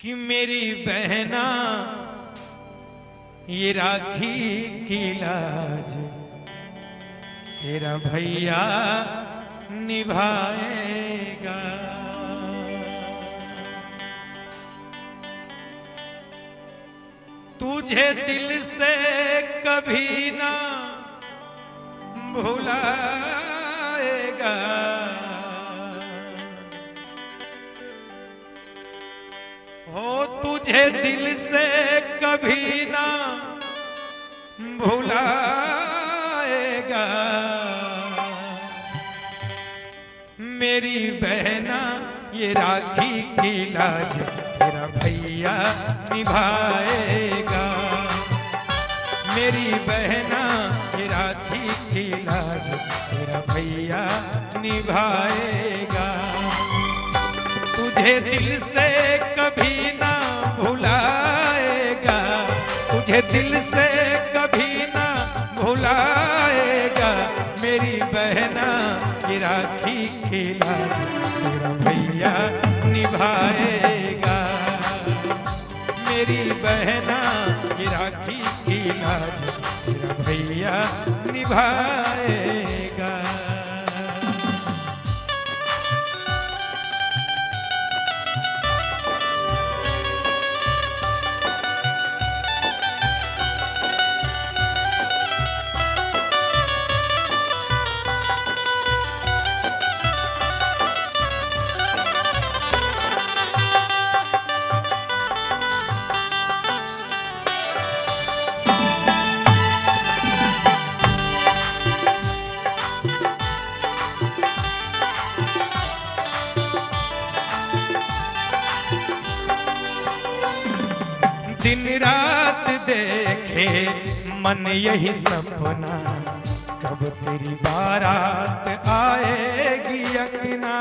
कि मेरी बहना ये राखी की लाज तेरा भैया निभाएगा। तुझे दिल से कभी ना भुलाएगा। हो तुझे दिल से कभी ना भुलाएगा। मेरी बहना ये राखी की लाज तेरा भैया निभाएगा। मेरी बहना ये राखी की लाज तेरा भैया निभाएगा। तुझे दिल से कभी ना भुलाएगा। तुझे दिल से कभी ना भुलाएगा। मेरी बहना ये राखी की लाज तेरा भैया निभाएगा। मेरी बहना ये राखी की लाज तेरा भैया निभाएगा। दिन रात देखे मन यही सपना कब तेरी बारात आएगी अंगना।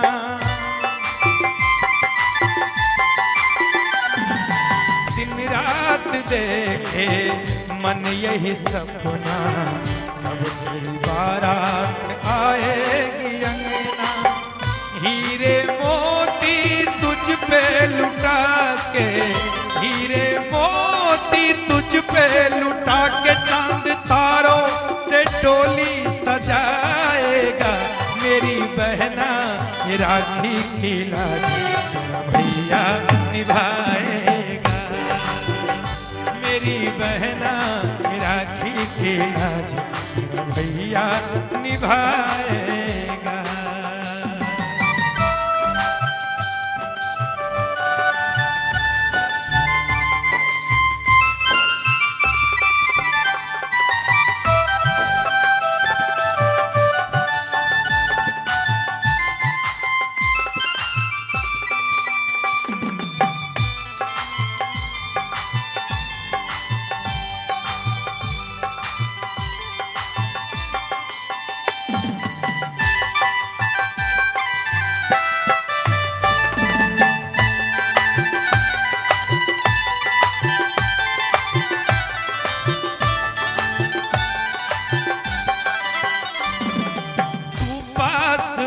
दिन रात देखे मन यही सपना कब तेरी बारात आएगी अंगना। हीरे मोती तुझ पे लुटा के हीरे मोती तुझ पे लुटा के चांद तारों से डोली सजाएगा। मेरी बहना ये राखी की लाज तेरा भैया निभाएगा। मेरी बहना ये राखी की लाज तेरा भैया निभाएगा।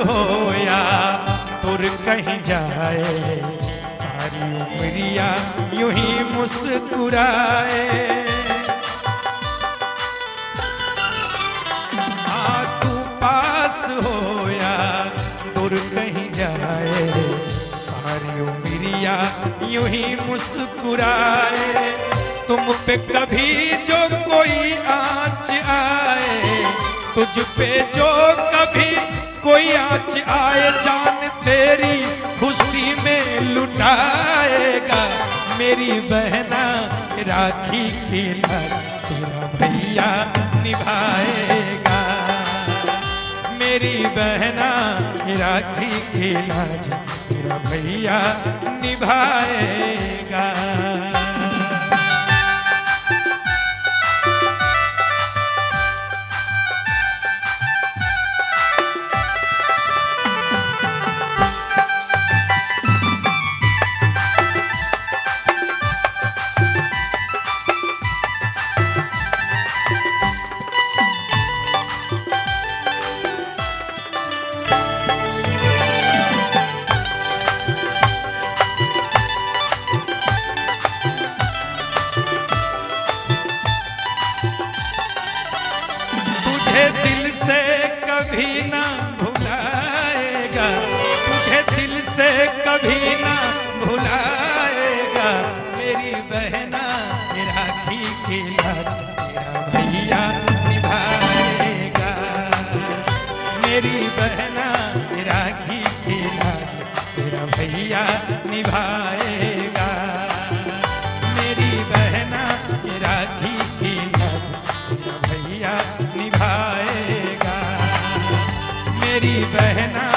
होया तुर कहीं जाए सारी उमरिया यूं ही मुस्कुराए। तू पास होया तुर कहीं जाए सारी उमरिया यूं ही मुस्कुराए। तुम पे कभी जो कोई आँच आए तुझ पे जो कभी कोई आँच आए जान तेरी खुशी में लुटाएगा। मेरी बहना राखी की लाज तेरा भैया निभाएगा। मेरी बहना राखी की लाज तेरा भैया निभाएगा। तुझसे कभी ना भुलाएगा। मेरी बहना राखी की लाज तेरा भैया निभाएगा। मेरी बहना राखी की लाज तेरा भैया निभाएगा। मेरी बहना राखी की लाज तेरा भैया निभाएगा। मेरी बहना